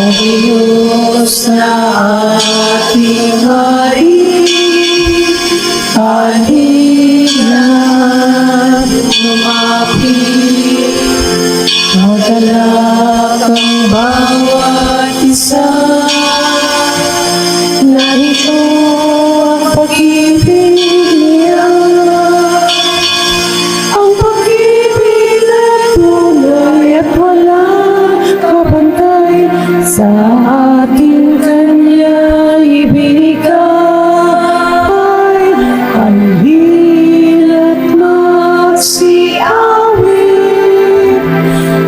Diyos na ating Hari, halina lumapit, magalak ang bawat isa. Narito ang pag-ibig niya, ang pag-ibig na tunay at walang kabantay, sa ating Kanya ibinigay. Halina't magsiawit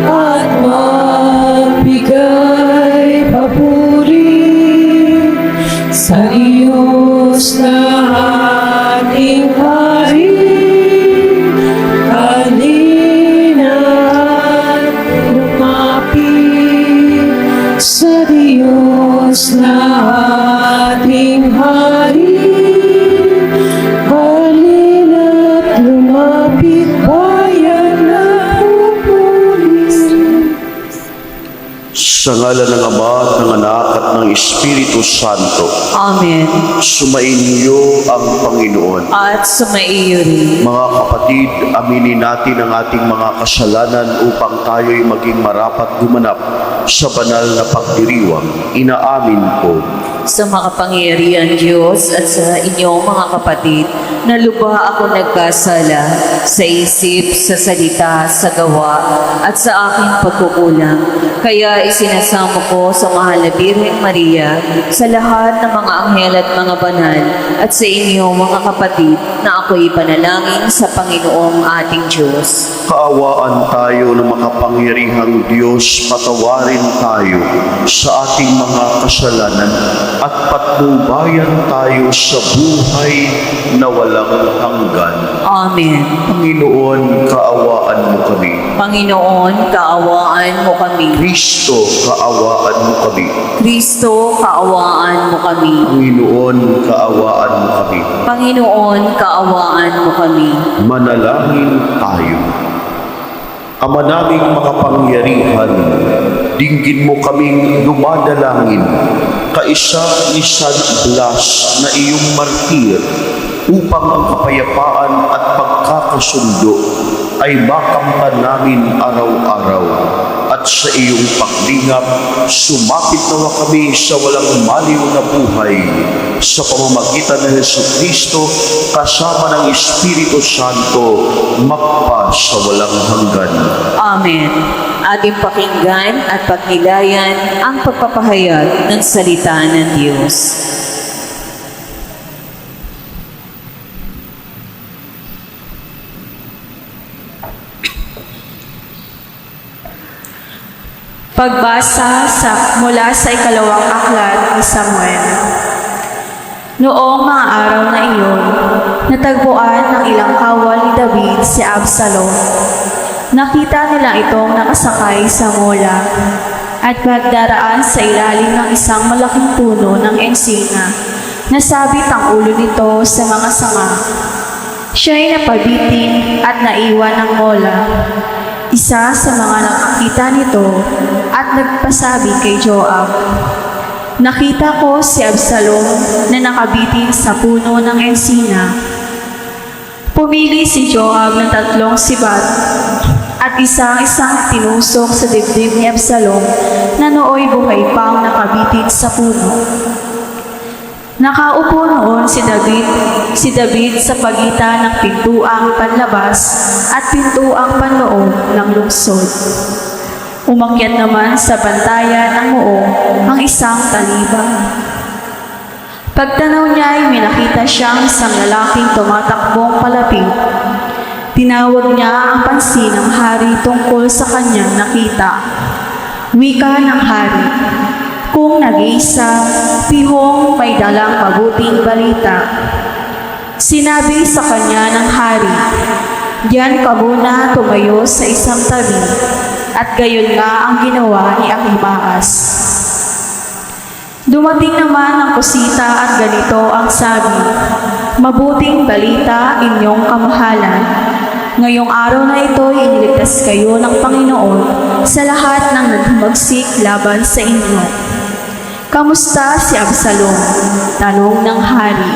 at magbigay papuri sa Diyos na ating Hari. Halina't lumapit sa Diyos na ating Hari. Halina't lumapit, bayan na pupulis. Sa ngalan ng Ama at ng Anak at ng Espiritu Santo, Amen. sumainyo ang Panginoon. At sumaiyo rin. Mga kapatid, aminin natin ang ating mga kasalanan upang tayo'y maging marapat gumanap sa banal na pagdiriwang. Inaamin ko. Sa makapangyarihan Diyos at sa inyong mga kapatid, na lubha ako nagkasala sa isip, sa salita, sa gawa, at sa aking pagkukulang. Kaya isinasamo ko sa mahal na Birhen Maria, sa lahat ng mga anghel at mga banal, at sa inyong mga kapatid, na ako'y panalangin sa Panginoong ating Diyos. Kaawaan tayo ng makapangyarihang Diyos, patawarin tayo sa ating mga kasalanan at patnubayan tayo sa buhay na walang hanggan. Amen. Panginoon, kaawaan mo kami. Panginoon, kaawaan mo kami. Kristo, kaawaan mo kami. Kristo, kaawaan mo kami. Panginoon, kaawaan mo kami. Panginoon, kaawaan mo kami. Manalangin tayo. Ama naming makapangyarihan, dinggin mo kaming dumadalangin, kaisa-isang blas na iyong martir, upang ang kapayapaan at pagkakasundo ay makamtan namin araw-araw. At sa iyong paglingap, sumapit nawa kami sa walang maliw na buhay, sa pamamagitan ng Jesucristo kasama ng Espiritu Santo, magpa sa walang hanggan. Amen. Ating pakinggan at pagnilayan ang pagpapahayag ng salita ng Diyos. Pagbasa mula sa ikalawang aklat ni Samuel. Noong mga araw na iyon, natagpuan ng ilang kawal ni David si Absalom. Nakita nila itong nakasakay sa mola at pagdaraan sa ilalim ng isang malaking puno ng ensina, nasabit ang ulo nito sa mga sanga. Siya'y napabitin at naiwan ng mola. Isa sa mga nakakita nito at nagpasabi kay Joab, "Nakita ko si Absalom na nakabitin sa puno ng ensina." Pumili si Joab ng 3 sibat at isang-isang tinusok sa dibdib ni Absalom na nooy buhay pang nakabitin sa puno. Nakaupo noon si David sa pagitan ng pintuang panlabas at pintuang panloob ng lungsod. Umakyat naman sa bantayan ng muong ang isang talibang. Pagtanaw niya ay may nakita siyang isang lalaking tumatakbong palapit. Tinawag niya ang pansin ng hari tungkol sa kanyang nakita. Wika ng hari, "Kung nag-iisa, pihong may dalang mabuting balita." Sinabi sa kanya ng hari, "Diyan ka muna tumayo sa isang tabi." At gayon nga ang ginawa ni Ahimaas. Dumating naman ang kusita at ganito ang sabi, "Mabuting balita inyong kamahalan. Ngayong araw na ito, iniligtas kayo ng Panginoon sa lahat ng naghumagsik laban sa inyo." "Kamusta si Absalom?" tanong ng hari.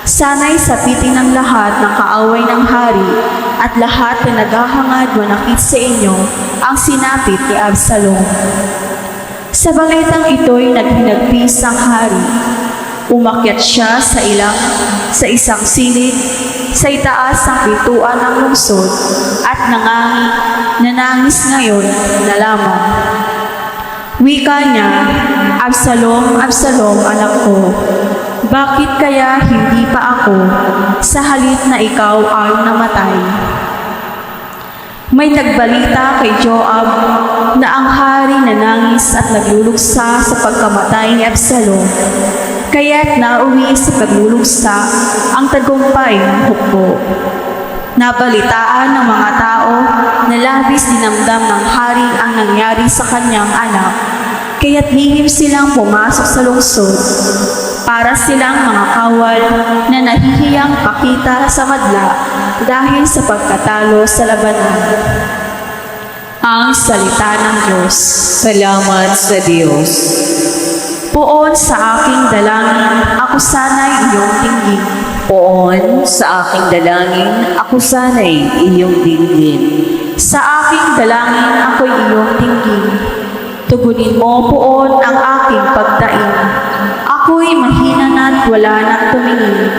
Sana'y sapitin ng lahat ng kaaway ng hari at lahat na naghahangad manakit sa inyo ang sinapit ni Absalom. Sa balitang ito'y naghinagpis ang hari. Umakyat siya sa isang silid sa itaas ng pintuan ng lungsod at nanangis ngayon na lamang. Wika niya, "Absalom, Absalom, anak ko, bakit kaya hindi pa ako sa halip na ikaw ang namatay?" May nagbalita kay Joab na ang hari nanangis at nagluluksa sa pagkamatay ni Absalom, kaya't nauwi sa pagluluksa ang tagumpay ng hukbo. Nabalitaan ng mga tao na labis dinamdam ng hari ang nangyari sa kanyang anak, kaya't lihim silang pumasok sa lungsod para silang mga kawal na nahihiyang pakita sa madla dahil sa pagkatalo sa labanan. Ang salita ng Diyos. Salamat sa Diyos. Poon sa aking dalangin, ako sana'y iyong dinggin. Poon sa aking dalangin, ako sana'y iyong dinggin. Sa aking dalangin, ako'y iyong dinggin. Tugunin mo poon ang aking pagdaing. Ako'y mahina na't wala nang tumingin.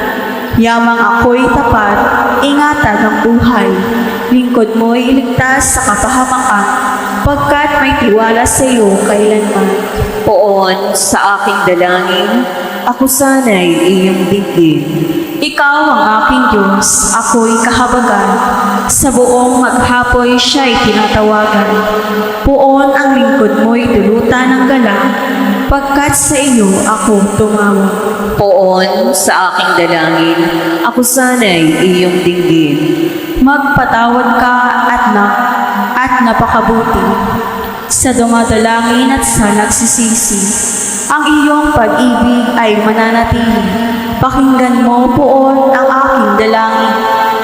Yamang ako'y tapat, ingatan ng buhay. Lingkod mo'y iligtas sa kapahamakan, pagkat may tiwala sa iyo kailanman. Poon sa aking dalangin, ako sana'y iyong dinggin. Ikaw ang aking Diyos, ako'y kahabagan. Sa buong maghapoy siya'y tinatawagan. Poon ang lingkod mo'y dulutan ng galang, pagkat sa iyo ako tumawag. Poon sa aking dalangin, ako sana'y iyong dinggin. Magpatawad ka at napakabuti sa dumadalangin at sa nagsisisi. Ang iyong pag-ibig ay mananatili. Pakinggan mo poon ang aking dalangin.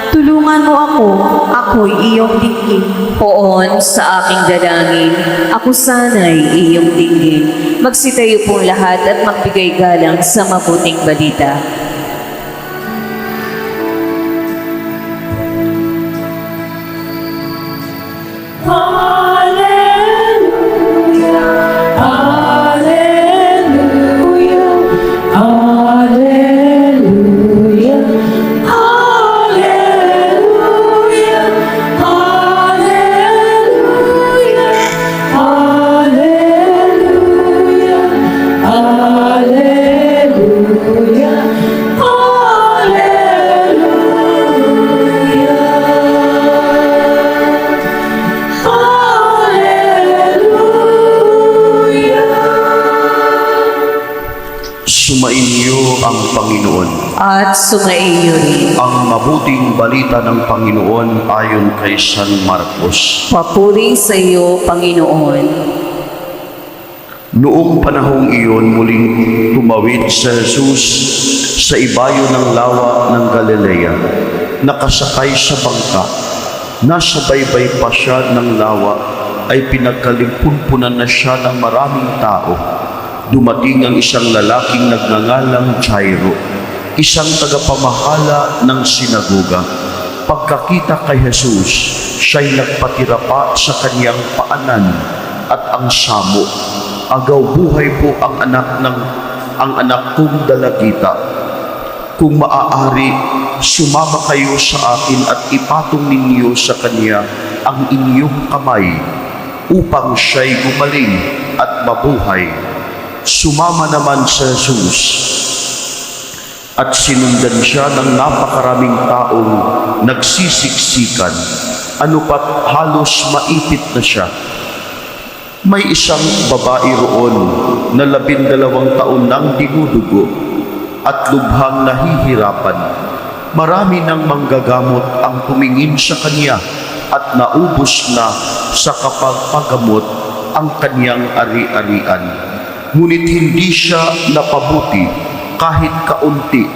Tulungan mo ako, ako'y iyong dinggin. Poon sa aking dalangin, ako sana'y iyong dinggin. Magsitayo pong lahat at magbigay galang sa mabuting balita. Sumainyo ang Panginoon. At sumaiyo rin. Ang mabuting balita ng Panginoon ayon kay San Marcos. Papuri sa iyo, Panginoon. Noong panahong iyon, muling tumawid si Jesus sa ibayo ng lawa ng Galilea, nakasakay sa bangka. Nasa baybay pa siya ng lawa, ay pinagkalimpunpunan na siya ng maraming tao. Dumating ang isang lalaking nagngangalang Jairo, isang tagapamahala ng sinagoga. Pagkakita kay Jesus, siya'y nagpatira pa sa kaniyang paanan at ang samo. Agaw buhay po ang anak kong dalagita. Kung maaari, sumama kayo sa akin at ipatong ninyo sa kaniya ang inyong kamay upang siya'y gumaling at mabuhay. Sumama naman sa Jesus at sinundan siya ng napakaraming taong nagsisiksikan. Ano pat halos maipit na siya. May isang babae roon na 12 taon nang dinudugo at lubhang nahihirapan. Marami ng manggagamot ang tumingin sa kanya at naubos na sa kapagpagamot ang kanyang ari-arian. Ngunit hindi siya napabuti kahit kaunti,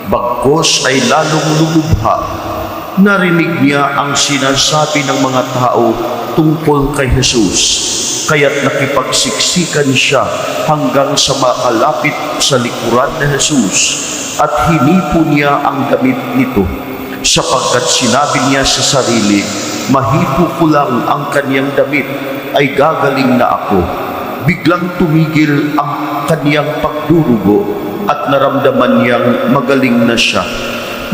bagkos ay lalong lumubha. narinig niya ang sinasabi ng mga tao tungkol kay Jesus. Kaya't nakipagsiksikan siya hanggang sa makalapit sa likuran ni Jesus at hinipo niya ang damit nito, sapagkat sinabi niya sa sarili, mahipo ko lang ang kaniyang damit ay gagaling na ako. Biglang tumigil ang kaniyang pagdurugo at naramdaman niyang magaling na siya.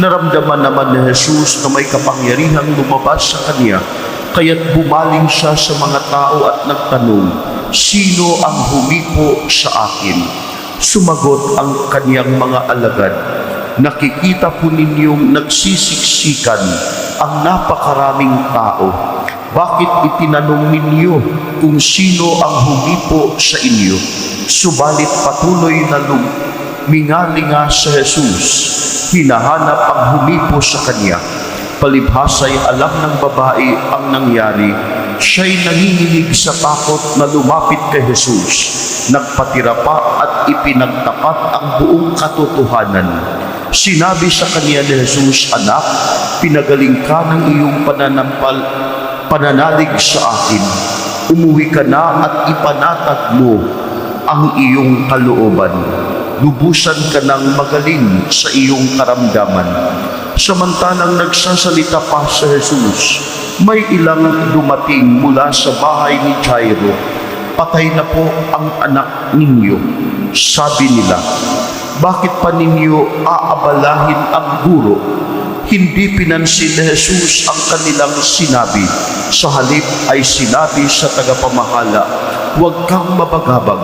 Naramdaman naman ni Jesus na may kapangyarihang lumabas sa kaniya, kaya't bumaling siya sa mga tao at nagtanong, sino ang humipo sa akin? Sumagot ang kaniyang mga alagad, nakikita po ninyong nagsisiksikan ang napakaraming tao. Bakit itinanong ninyo kung sino ang humipo sa inyo? Subalit patuloy na lumingalinga sa Jesus. Hinahanap ang humipo sa kanya. Palibhasa'y alam ng babae ang nangyari. Siya'y nanginginig sa takot na lumapit kay Jesus. Nagpatira pa at ipinagtapat ang buong katotohanan. Sinabi sa kanya ni Jesus, anak, pinagaling ka ng iyong pananalig sa akin. Umuwi ka na at ipanatag mo ang iyong kalooban. Lubusan ka ng magaling sa iyong karamdaman. Samantalang nagsasalita pa sa Jesus, may ilang dumating mula sa bahay ni Jairo. Patay na po ang anak ninyo. Sabi nila, bakit pa ninyo aabalahin ang guro? Hindi pinansin ni Jesus ang kanilang sinabi. Sa halip ay sinabi sa tagapamahala, huwag kang mabagabag,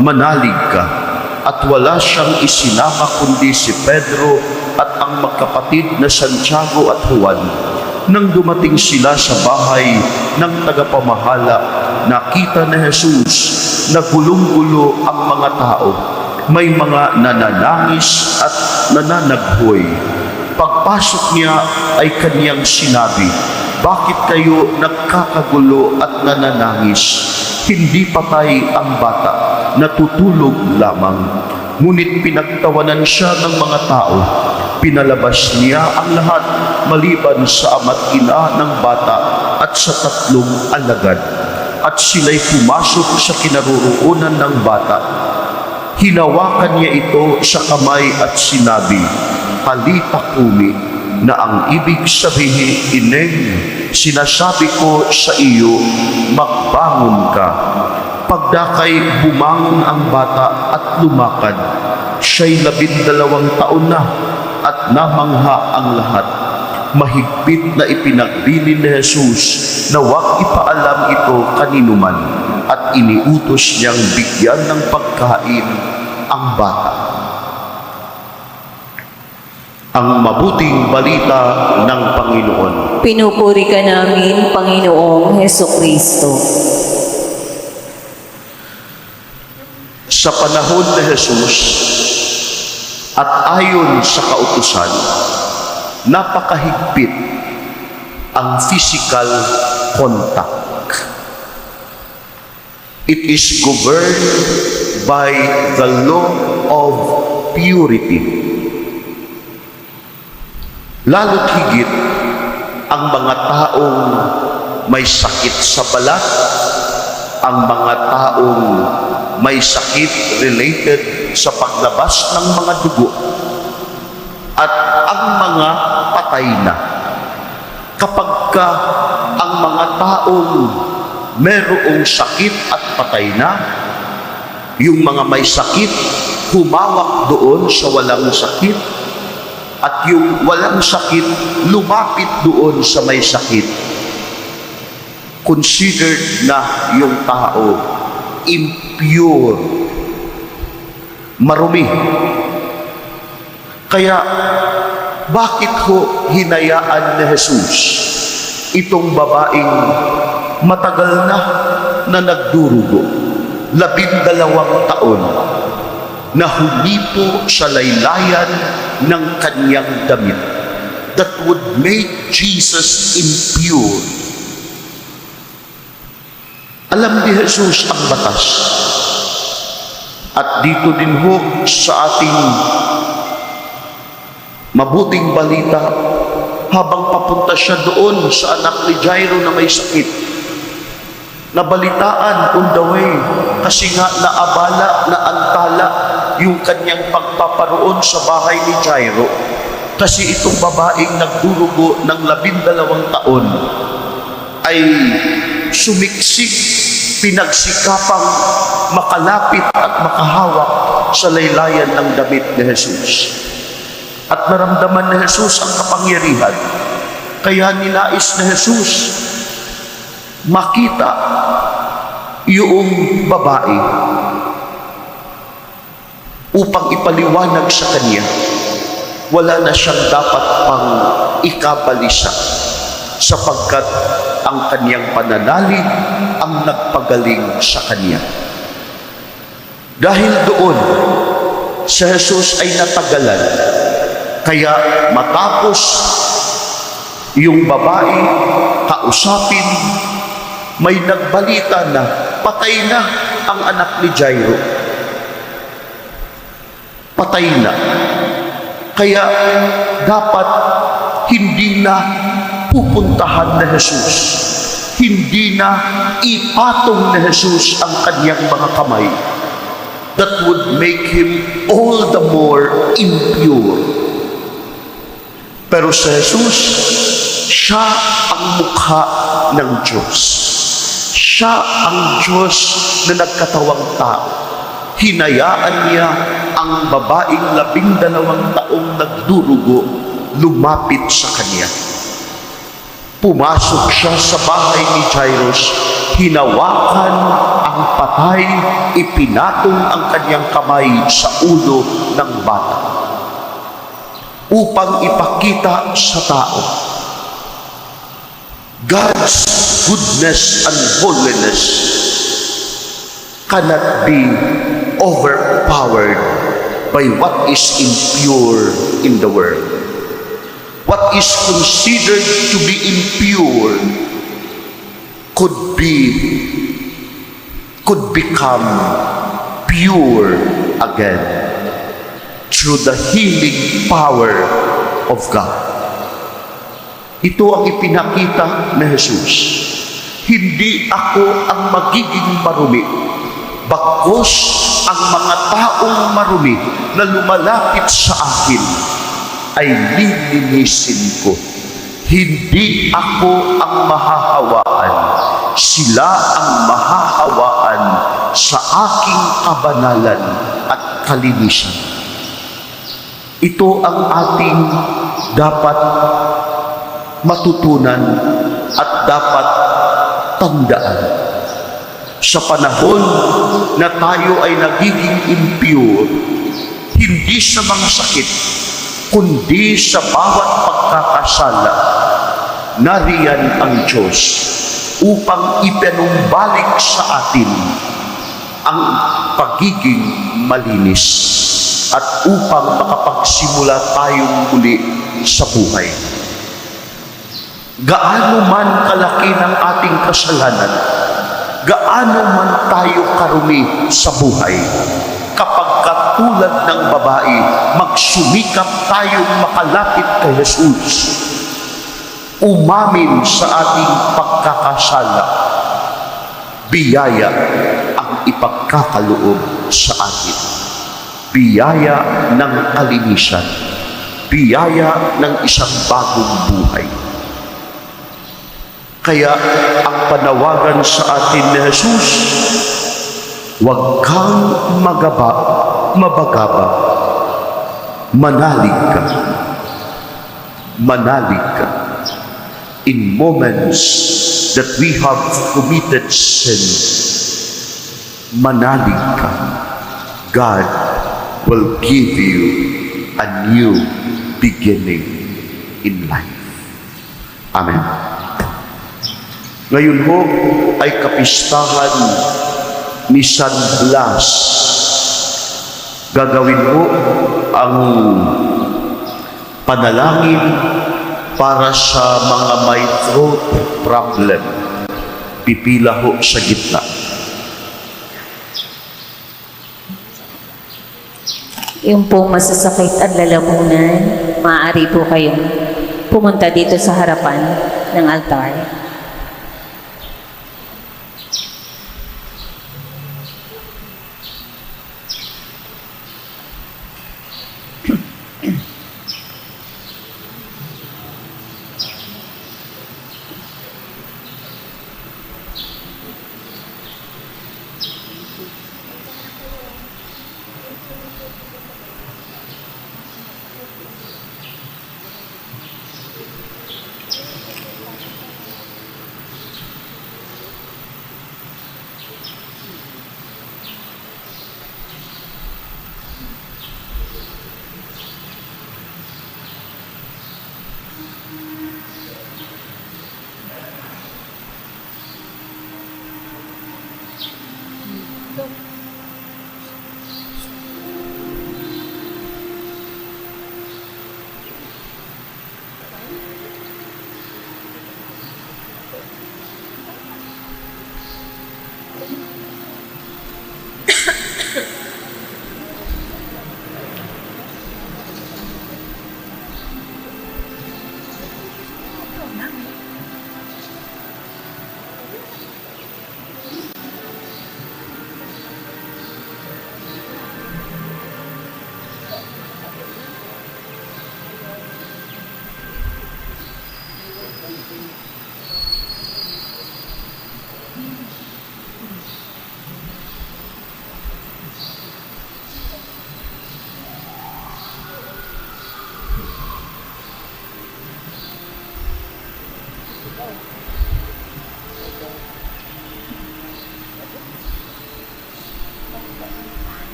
manalig ka. At wala siyang isinama kundi si Pedro at ang magkapatid na Santiago at Juan. Nang dumating sila sa bahay ng tagapamahala, nakita ni Jesus na gulong-gulo ang mga tao. May mga nananangis at nananaghoy. Pagpasok niya ay kaniyang sinabi, bakit kayo nagkakagulo at nananangis? Hindi patay ang bata, natutulog lamang. Ngunit pinagtawanan siya ng mga tao. Pinalabas niya ang lahat maliban sa ama't ina ng bata at sa 3 alagad. At sila'y pumasok sa kinaroroonan ng bata. Hinawakan niya ito sa kamay at sinabi, Talita kumi, na ang ibig sabihin, Ineng, sinasabi ko sa iyo, magbangon ka. Pagdakay, bumangon ang bata at lumakad. Siya'y 12 taon na at namangha ang lahat. Mahigpit na ipinagbili ni Jesus na huwag ipaalam ito kaninuman at iniutos niyang bigyan ng pagkain ang bata. Ang mabuting balita ng Panginoon. Pinupuri ka namin, Panginoong Hesukristo. Sa panahon ni Jesus at ayon sa kautusan, napakahigpit ang physical contact. It is governed by the law of purity. Lalo't higit ang mga taong may sakit sa balat, ang mga taong may sakit related sa paglabas ng mga dugo, at ang mga patay na. Kapag ka ang mga taong merong sakit at patay na, yung mga may sakit humawak doon sa walang sakit, at yung walang sakit lumapit doon sa may sakit. Considered na yung tao impure, marumi. Kaya bakit ho hinayaan ni Jesus itong babaeng matagal na nagdurugo, 12 taon, na humipo sa laylayan ng kanyang damit that would make Jesus impure. Alam ni Jesus ang batas. At dito din ho sa ating mabuting balita, habang papunta siya doon sa anak ni Jairo na may sakit. Nabalitaan on the way kasi nga naabala, naantala yung kanyang pagpaparoon sa bahay ni Jairo. Kasi itong babaeng nagdurugo ng 12 taon ay sumiksik, pinagsikapang makalapit at makahawak sa laylayan ng damit ni Jesus. At naramdaman ni Jesus ang kapangyarihan. Kaya ninais ni Jesus makita yung babae upang ipaliwanag sa kanya wala na siyang dapat pang ikabalisa sapagkat ang kanyang pananalig ang nagpagaling sa kanya. Dahil doon, si Jesus ay natagalan. Kaya matapos yung babae kausapin, may nagbalita na patay na ang anak ni Jairo. Patay na. Kaya dapat hindi na pupuntahan ni Jesus. Hindi na ipatong ni Jesus ang kanyang mga kamay. That would make him all the more impure. Pero si Jesus, siya ang mukha ng Diyos. Siya ang Diyos na nagkatawang tao. Hinayaan niya ang babaeng 12 taong nagdurugo lumapit sa kanya. Pumasok siya sa bahay ni Jairus, hinawakan ang patay, ipinatong ang kanyang kamay sa ulo ng bata upang ipakita sa tao God's goodness and holiness cannot be overpowered by what is impure in the world. What is considered to be impure could become pure again through the healing power of God. Ito ang ipinakita ni Jesus. Hindi ako ang magiging marumi, bagkus ang mga taong marumi na lumalapit sa akin ay lilinisin ko. Hindi ako ang mahahawaan. Sila ang mahahawaan sa aking kabanalan at kalinisan. Ito ang ating dapat matutunan at dapat tandaan. Sa panahon na tayo ay nagiging impure, hindi sa mga sakit, kundi sa bawat pagkakasala, nariyan ang Diyos upang ipanumbalik sa atin ang pagiging malinis at upang makapagsimula tayong muli sa buhay. Gaano man kalaki ng ating kasalanan, gaano man tayo karumi sa buhay, kapag katulad ng babae, magsumikap tayong makalapit kay Jesus, umamin sa ating pagkakasala, biyaya ang ipagkakaloob sa atin. Biyaya ng kalinisan, biyaya ng isang bagong buhay. Kaya ang panawagan sa atin ni Jesus, huwag kang mabagaba, manalig ka. Manalig ka. In moments that we have committed sin, manalig ka. God will give you a new beginning in life. Amen. Ngayon ho ay kapistahan ni San Blas. Gagawin ho ang panalangin para sa mga may throat problem. Pipila ho sa gitna. Yung pong masasakit ang lalamunan, maaari po kayong pumunta dito sa harapan ng altar.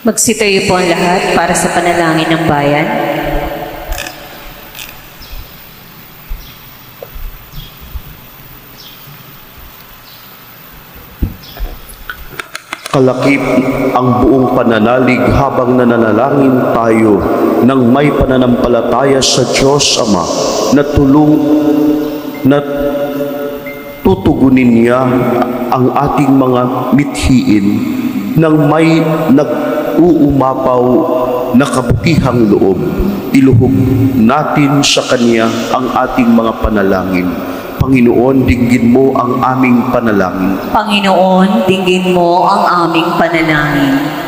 Magsitayo po ang lahat para sa panalangin ng bayan. Kalakip ang buong pananalig habang nananalangin tayo ng may pananampalataya sa Diyos Ama na tutugunin niya ang ating mga mithiin ng may nag-uumapaw na kabutihang loob. Iluhog natin sa Kanya ang ating mga panalangin. Panginoon, dinggin mo ang aming panalangin. Panginoon, dinggin mo ang aming panalangin.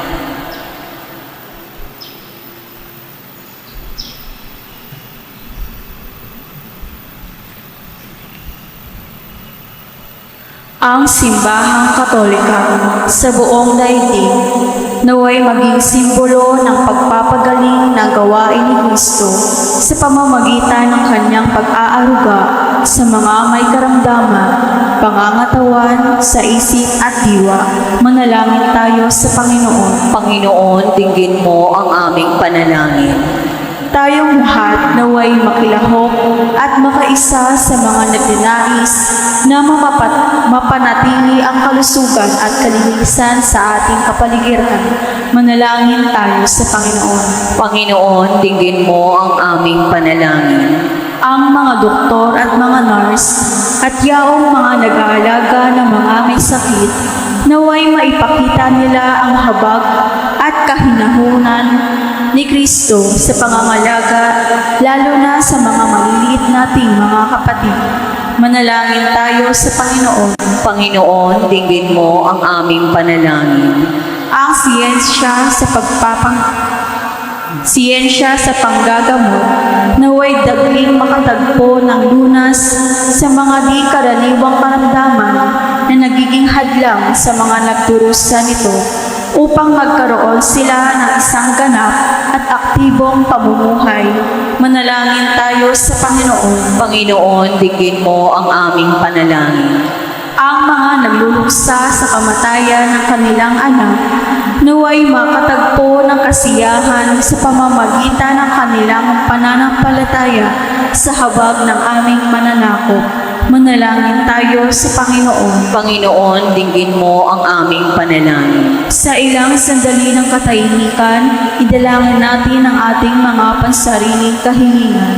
Ang simbahang Katolika sa buong daigdig naway maging simbolo ng pagpapagaling ng gawain ni Kristo sa pamamagitan ng kanyang pag-aaruga sa mga may karamdaman, pangangatawan sa isip at diwa. Manalangin tayo sa Panginoon. Panginoon, dinggin mo ang aming panalangin. Tayong lahat naway makilahok at makaisa sa mga nagnanais na mapanatili ang kalusugan at kalinisan sa ating kapaligiran. Manalangin tayo sa Panginoon. Panginoon, dinggin mo ang aming panalangin. Ang mga doktor at mga nurse at yaong mga nag-aalaga ng mga may sakit, naway maipakita nila ang habag at kahinahunan ni Kristo sa pangangalaga, lalo na sa mga maliliit nating mga kapatid. Manalangin tayo sa Panginoon. Panginoon, dinggin mo ang aming panalangin. Ang siyensya sa panggagamot, naway dagling makatagpo ng lunas sa mga di karaniwang karamdaman na nagiging hadlang sa mga nagdurusa nito upang magkaroon sila ng isang ganap at aktibong pamumuhay. Manalangin tayo sa Panginoon. Panginoon, dinggin mo ang aming panalangin. Ang mga nagluluksa sa kamatayan ng kanilang anak, naway makatagpo ng kasiyahan sa pamamagitan ng kanilang pananampalataya sa habag ng aming mananakop. Manalangin tayo sa Panginoon. Panginoon, dinggin mo ang aming panalangin. Sa ilang sandali ng katahimikan, idalangin natin ang ating mga pansariling kahilingan.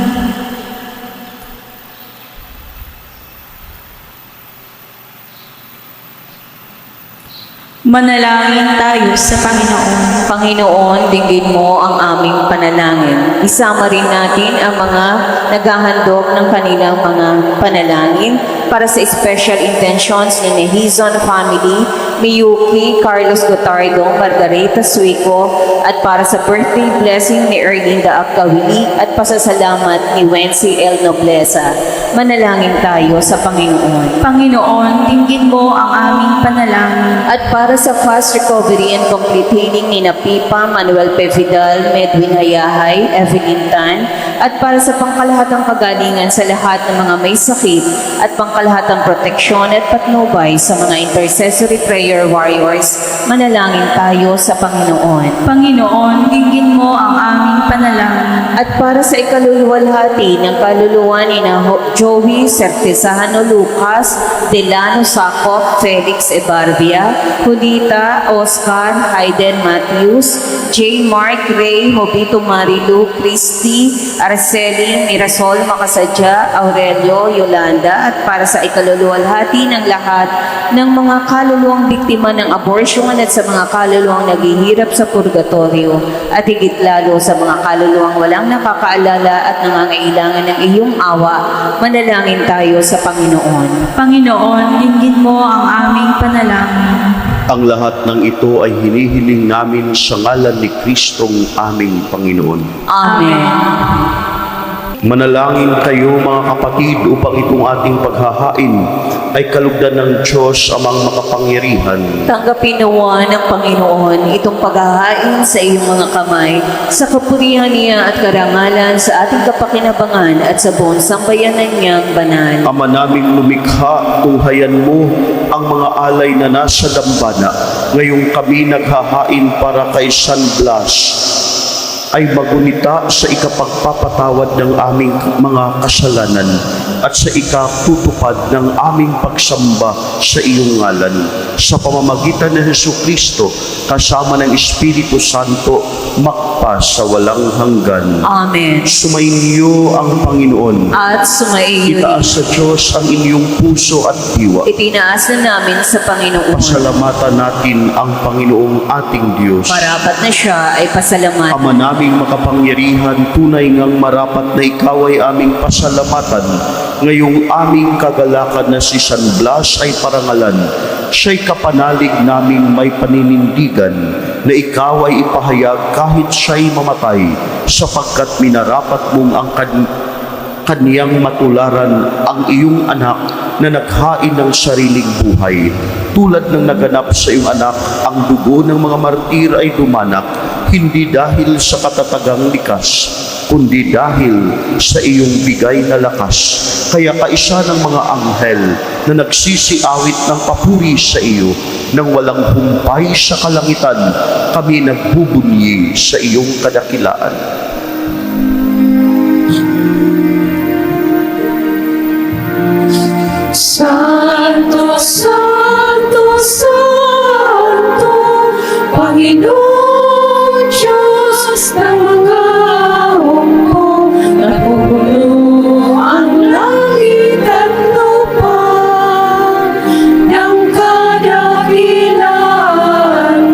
Manalangin tayo sa Panginoon. Panginoon, dinggin mo ang aming panalangin. Isama rin natin ang mga naghahandog ng kanilang mga panalangin para sa special intentions ni Hizon family, Miyuki, Carlos Gotardo, Margarita Suico, at para sa birthday blessing ni Erlinda Akawili at pasasalamat ni Wency El Nobleza. Manalangin tayo sa Panginoon. Panginoon, dinggin mo ang aming panalangin. At para sa fast recovery and complete healing ni Napipa, Manuel P. Vidal, Medwin Hayahay, Evelyn Tan, at para sa pangkalahatang kagalingan sa lahat ng mga may sakit at pangkalahatang proteksyon at patnubay sa mga intercessory prayer warriors, manalangin tayo sa Panginoon. Panginoon, dinggin mo ang aming panalangin. At para sa ikaluluwalhati ng kaluluwa ni Joey Certesano Lucas, Delano Sakop, Felix Ebarbia, Julita, Oscar, Hayden Matthews, J. Mark Ray, Mobito Marilu, Christy, Araceli, Mirasol Makasadya, Aurelio, Yolanda, at para sa ikaluluwalhati ng lahat ng mga kaluluwang biktima ng abortion at sa mga kaluluwang naghihirap sa purgatorio at higit lalo sa mga kaluluwang walang nakakaalala at nangangailangan ng iyong awa, manalangin tayo sa Panginoon. Panginoon, dinggin mo ang aming panalangin. Ang lahat ng ito ay hinihiling namin sa ngalan ni Kristong aming Panginoon. Amen. Manalangin kayo mga kapatid upang itong ating paghahain ay kalugdan ng Diyos amang makapangyarihan. Tanggapin nawa ng Panginoon itong paghahain sa iyong mga kamay sa kapurihan niya at karangalan sa ating kapakinabangan at sa buong sambayanan niyang banal. Ama naming lumikha, tunghayan mo ang mga alay na nasa dambana. Ngayong kami naghahain para kay San Blas ay magunita sa ikapagpapatawad ng aming mga kasalanan at sa ikatutupad ng aming pagsamba sa iyong ngalan. Sa pamamagitan ng Jesucristo, kasama ng Espiritu Santo, magpa sa walang hanggan. Amen. Sumainyo ang Panginoon. At sumaiyo Itaas sa Diyos ang inyong puso at diwa. itinaas na namin sa Panginoon. Pasalamatan natin ang Panginoong ating Diyos. Marapat na siya ay pasalamat. Ama naming makapangyarihan, tunay ngang marapat na ikaw ay aming pasalamatan. Ngayong aming kagalakan na si San Blas ay parangalan. Siya'y kapanalig naming may paninindigan na ikaw ay ipahayag kahit siya'y mamatay, sapagkat minarapat mong ang kaniyang matularan ang iyong anak na naghain ng sariling buhay. Tulad ng naganap sa iyong anak, ang dugo ng mga martir ay dumanak, hindi dahil sa katatagang likas, kundi dahil sa iyong bigay na lakas. Kaya kaisa ng mga anghel na nagsisiawit ng papuri sa iyo, nang walang humpay sa kalangitan, kami nagbubunyi sa iyong kadakilaan. Santo, Santo, Santo, Panginoon Diyos ng mga hukbo, napupuno ang langit at lupa ng kadakilaan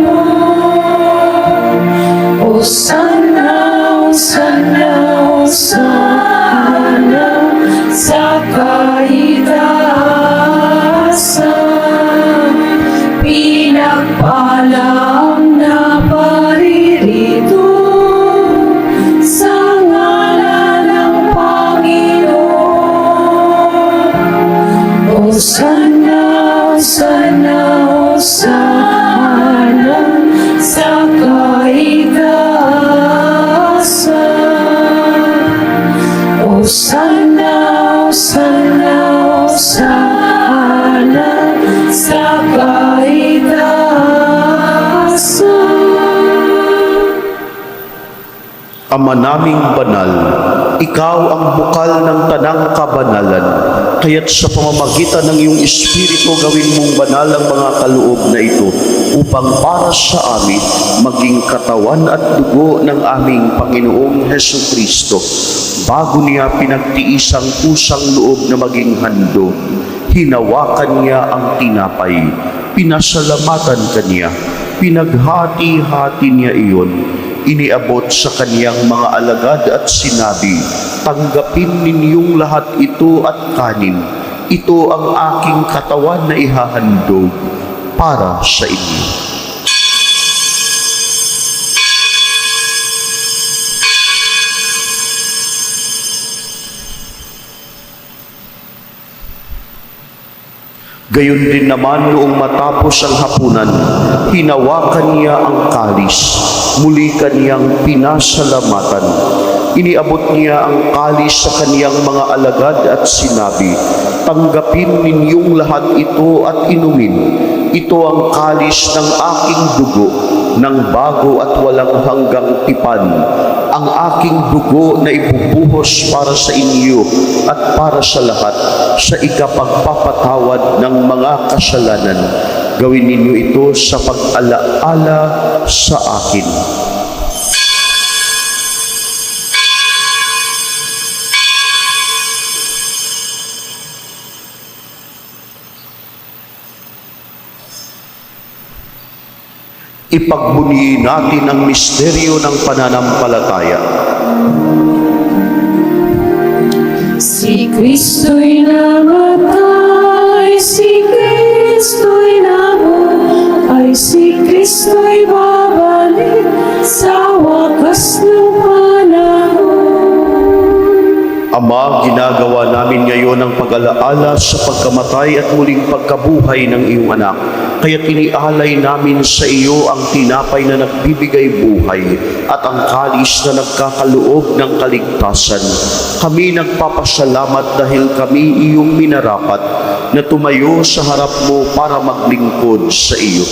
mo. Hosanna, Hosanna, Hosanna sa kaitaasan, pinagpalang na paririto sa ngalan ng Panginoon. Hosanna, Hosanna, Hosanna sa kaitaasan. Hosanna, Hosanna, Hosanna sa kaitaasan. Ama naming banal, ikaw ang bukal ng tanang kabanalan, kaya't sa pamamagitan ng iyong Espiritu gawin mong banal ang mga kaloob na ito, upang para sa amin maging katawan at dugo ng aming Panginoong Hesukristo. Bago niya pinagtiis ang kusang loob na maging handog, hinawakan niya ang tinapay, pinasalamatan kaniya, pinaghati-hati niya iyon, iniabot sa kaniyang mga alagad at sinabi, tanggapin ninyong lahat ito at kanin. Ito ang aking katawan na ihahandog para sa inyo. Gayon din naman noong matapos ang hapunan, hinawakan niya ang kalis, muli kaniyang pinasalamatan. Iniabot niya ang kalis sa kaniyang mga alagad at sinabi, tanggapin ninyong lahat ito at inumin. Ito ang kalis ng aking dugo, ng bago at walang hanggang tipan, ang aking dugo na ibubuhos para sa inyo at para sa lahat sa ikapagpapatawad ng mga kasalanan. Gawin ninyo ito sa pag-alaala sa akin. Ipagbunyi natin ang misteryo ng pananampalataya. Si Kristo'y namatay, si Kristo'y nabuhay, si Kristo'y babalik sa wakas ng panahon. Ama, ginagawa namin ngayon ang pag-alaala sa pagkamatay at muling pagkabuhay ng iyong anak. Kaya't inialay namin sa iyo ang tinapay na nagbibigay buhay at ang kalis na nagkakaloob ng kaligtasan. Kami nagpapasalamat dahil kami iyong minarapat na tumayo sa harap mo para maglingkod sa iyo.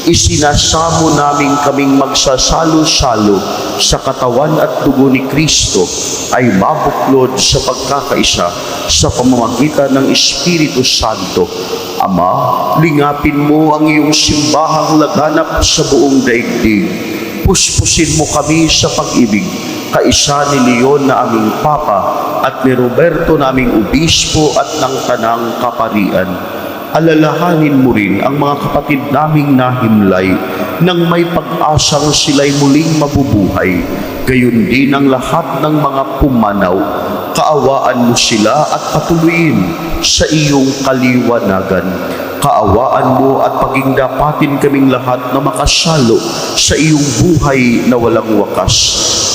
Isinasamo namin kaming magsasalo-salo sa katawan at dugo ni Kristo ay mabuklod sa pagkakaisa sa pamamagitan ng Espiritu Santo. Ama, lingapin mo ang iyong simbahang laganap sa buong daigdig. Puspusin mo kami sa pag-ibig, kaisa ni Leon na aming Papa at ni Roberto na aming Obispo at ng Tanang Kaparian. Alalahanin mo rin ang mga kapatid naming nahimlay nang may pag-asang sila'y muling mabubuhay. Gayon din ang lahat ng mga pumanaw. Kaawaan mo sila at patuloyin sa iyong kaliwanagan. Kaawaan mo at pagingdapatin kaming lahat na makasalo sa iyong buhay na walang wakas.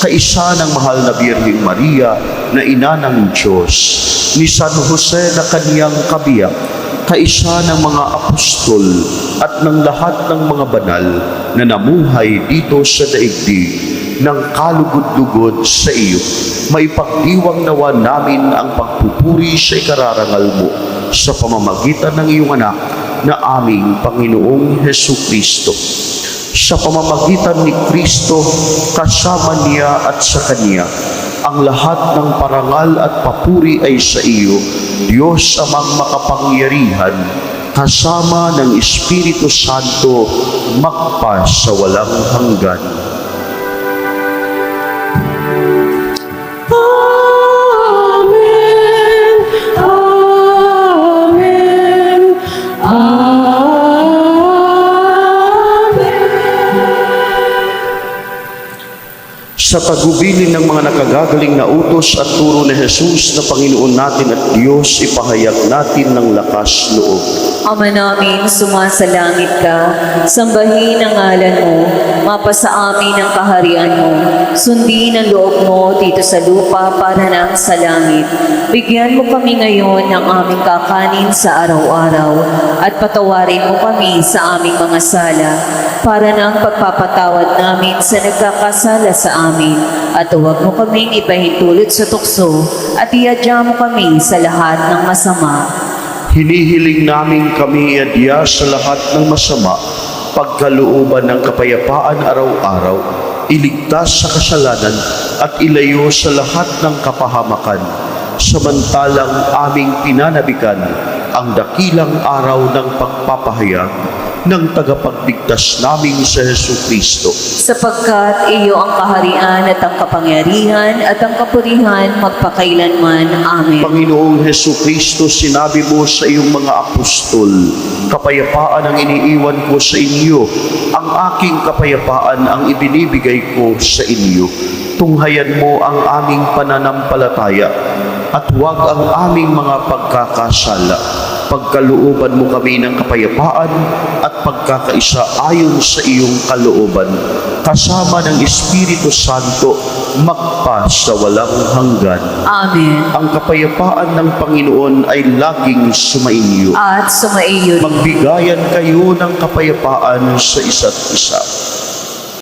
Kaisa ng mahal na Birheng Maria na ina ng Diyos, ni San Jose na kaniyang kabiyak, kaisa ng mga apostol at ng lahat ng mga banal na namuhay dito sa daigdig ng kalugod-lugod sa iyo. Maipagdiwang nawa namin ang pagpupuri sa ikararangal mo sa pamamagitan ng iyong anak na aming Panginoong Hesukristo. Sa pamamagitan ni Kristo, kasama niya at sa Kanya, ang lahat ng parangal at papuri ay sa iyo, Diyos amang makapangyarihan, kasama ng Espiritu Santo, magpa sa walang hanggan. Amen, Amen, Amen. Sa tagubilin ng mga nakagagaling na utos at turo ni Jesus na Panginoon natin at Diyos, ipahayag natin ng lakas loob. Ama namin, sumasalangit ka, sambahin ang ngalan mo, mapasa amin ang kaharian mo, sundin ang loob mo dito sa lupa para nang sa langit. Bigyan mo kami ngayon ng aming kakanin sa araw-araw at patawarin mo kami sa aming mga sala para nang pagpapatawad namin sa nagkakasala sa amin at huwag mo kaming ipahintulot sa tukso at iadya mo kami sa lahat ng masama. Hinihiling namin kami iadya sa lahat ng masama, pagkalooban ng kapayapaan araw-araw, iligtas sa kasalanan at ilayo sa lahat ng kapahamakan. Samantalang aming pinanabikan ang dakilang araw ng pagpapahayag ng tagapagligtas naming sa Hesu Kristo. Sapagkat iyo ang kaharian at ang kapangyarihan at ang kapurihan magpakailanman. Amen. Panginoong Hesu Kristo, sinabi mo sa iyong mga apostol, kapayapaan ang iniiwan ko sa inyo, ang aking kapayapaan ang ibinibigay ko sa inyo. Tunghayan mo ang aming pananampalataya at huwag ang aming mga pagkakasala. Pagkalooban mo kami ng kapayapaan at pagkakaisa ayon sa iyong kalooban, kasama ng Espiritu Santo, magpa sa walang hanggan. Amen. Ang kapayapaan ng Panginoon ay laging sumainyo. At sumaiyo rin. Magbigayan kayo ng kapayapaan sa isa't isa.